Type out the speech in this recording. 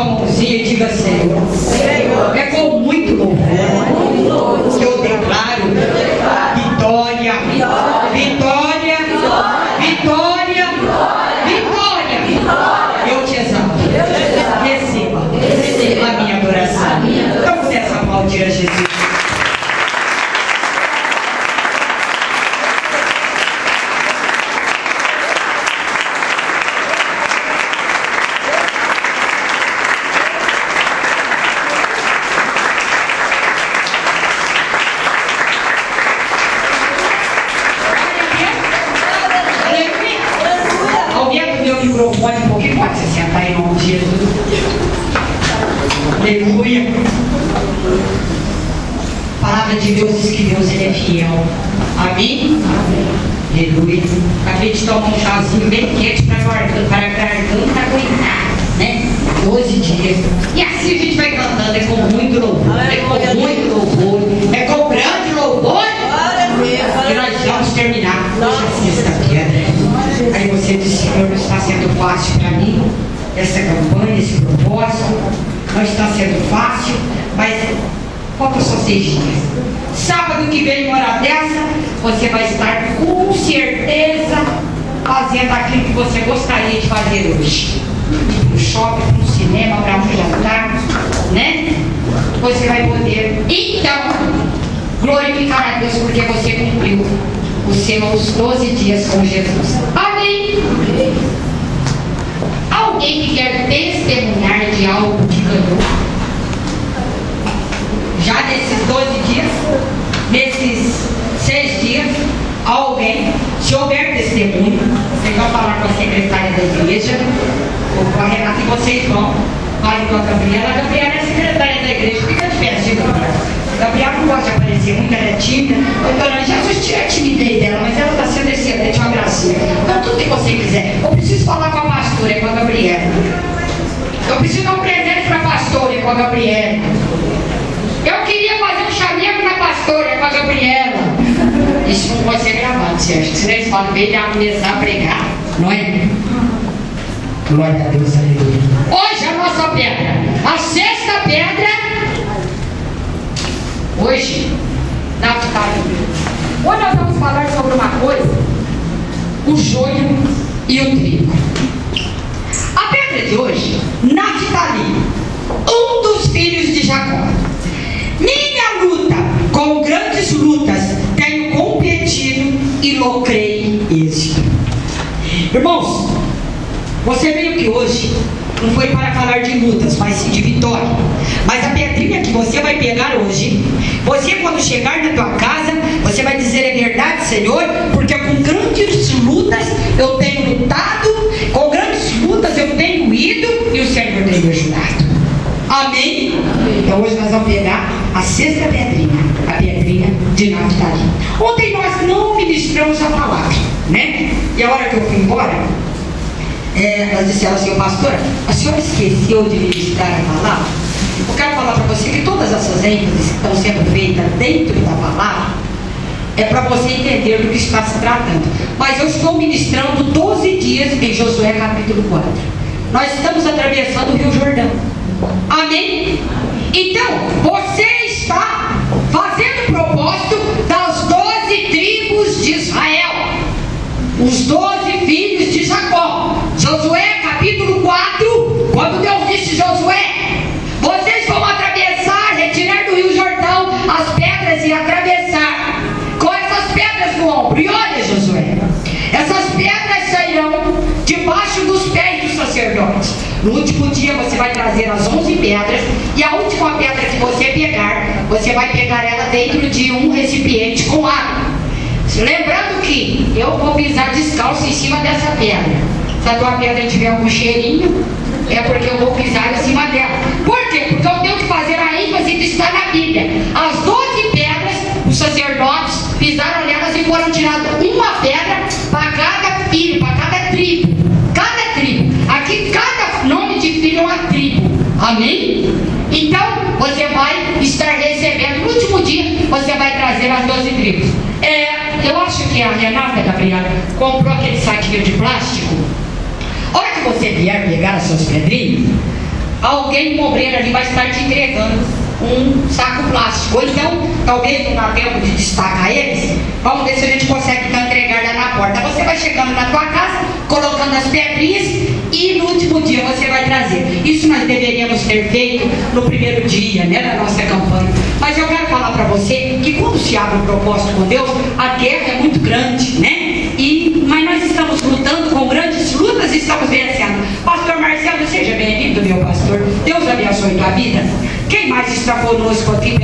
tua mãozinha e diga: Senhor, é com muito louvor que eu declaro vitória, vitória, vitória, vitória. Eu te exalto. Receba a minha adoração. Vamos nessa aplaudir a Jesus. Pode um pouquinho, pode se sentar em nome de Jesus. Aleluia. A palavra de Deus diz que Deus ele é fiel. Amém? Aleluia. Acabei de tomar um chazinho bem quente para a garganta aguentar, né? 12 dias. E assim a gente vai cantando, é com muito louvor, é com muito louvor, é com grande louvor. E nós vamos terminar hoje é sexta-feira. Aí você diz: Senhor, não está sendo fácil para mim essa campanha, esse propósito, não está sendo fácil, mas faltam só 6 dias. Sábado que vem, uma hora dessa, você vai estar com certeza fazendo aquilo que você gostaria de fazer hoje. Para o shopping, para o cinema, para um jantar, né? Você vai poder, então, glorificar a Deus porque você cumpriu os seus 12 dias com Jesus. Amém? Alguém que quer testemunhar de algo que ganhou? Já nesses 12 dias, nesses 6 dias, alguém, se houver testemunho, vocês vão falar com a secretária da igreja, ou com a Renata, e vocês vão. Fale com a Gabriela. A Gabriela é secretária da igreja, fica de pé, Gabriela não gosta de aparecer muito, ela é tímida. Eu já assisti a timidez dela, mas ela está sendo excelente, uma gracinha. Então, tudo que você quiser. Eu preciso falar com a pastora, com a Gabriela. Eu preciso dar um presente para a pastora, com a Gabriela. Eu queria fazer um chamego na pastora, com a Gabriela. Isso não pode ser gravado, Sérgio. Se eles falam bem, ele vai começar a pregar, não é? Glória a Deus, aleluia. Hoje a nossa pedra, a sexta pedra. Hoje, Naftali. Hoje nós vamos falar sobre uma coisa: o joio e o trigo. A pedra de hoje, Naftali, um dos filhos de Jacó. Minha luta com grandes lutas tenho competido e logrei êxito. Irmãos, você veio aqui hoje não foi para falar de lutas, mas sim de vitória. Mas a pedrinha que você vai pegar hoje, você quando chegar na tua casa, você vai dizer: é verdade, Senhor, porque com grandes lutas eu tenho lutado, com grandes lutas eu tenho ido e o Senhor tem me ajudado. Amém? Então hoje nós vamos pegar a sexta pedrinha, a pedrinha de Naftali. Ontem nós não ministramos a palavra, né? E a hora que eu fui embora, elas disseram assim: pastora, a senhora esqueceu de ministrar a palavra? Eu quero falar para você que todas essas ênfases que estão sendo feitas dentro da palavra é para você entender do que está se tratando. Mas eu estou ministrando 12 dias em Josué capítulo 4. Nós estamos atravessando o Rio Jordão. Amém? Então, você está fazendo o propósito das 12 tribos de Israel, os 12 filhos de Jacó. Josué capítulo 4, quando Deus disse: Josué, vocês vão atravessar, retirar do Rio Jordão as pedras e atravessar com essas pedras no ombro. E olha, Josué, essas pedras sairão debaixo dos pés dos sacerdotes. No último dia você vai trazer as 11 pedras, e a última pedra que você pegar, você vai pegar ela dentro de um recipiente com água. Lembrando que eu vou pisar descalço em cima dessa pedra. Se a tua pedra tiver algum cheirinho, é porque eu vou pisar em cima dela. Por quê? Porque eu tenho que fazer a ênfase que está na Bíblia. As 12 pedras, os sacerdotes pisaram nelas e foram tiradas uma pedra para cada filho, para cada tribo. Cada tribo. Aqui cada nome de filho é uma tribo. Amém? Então, você vai estar recebendo, no último dia, você vai trazer as 12 tribos. Eu acho que a Renata, Gabriela, comprou aquele saquinho de plástico. A hora que você vier pegar as suas pedrinhas, alguém pobreiro ali vai estar te entregando um saco plástico. Ou então, talvez não dá tempo de destacar eles. Vamos ver se a gente consegue então entregar lá na porta. Você vai chegando na tua casa, colocando as pedrinhas e no último dia você vai trazer. Isso nós deveríamos ter feito no primeiro dia, né, da nossa campanha. Mas eu quero falar para você que quando se abre um propósito com Deus, a guerra é muito grande, né? Mas nós estamos lutando com grandes lutas e estamos vencendo. Pastor Marcelo, seja bem-vindo, meu pastor. Deus abençoe tua vida. Quem mais está conosco aqui?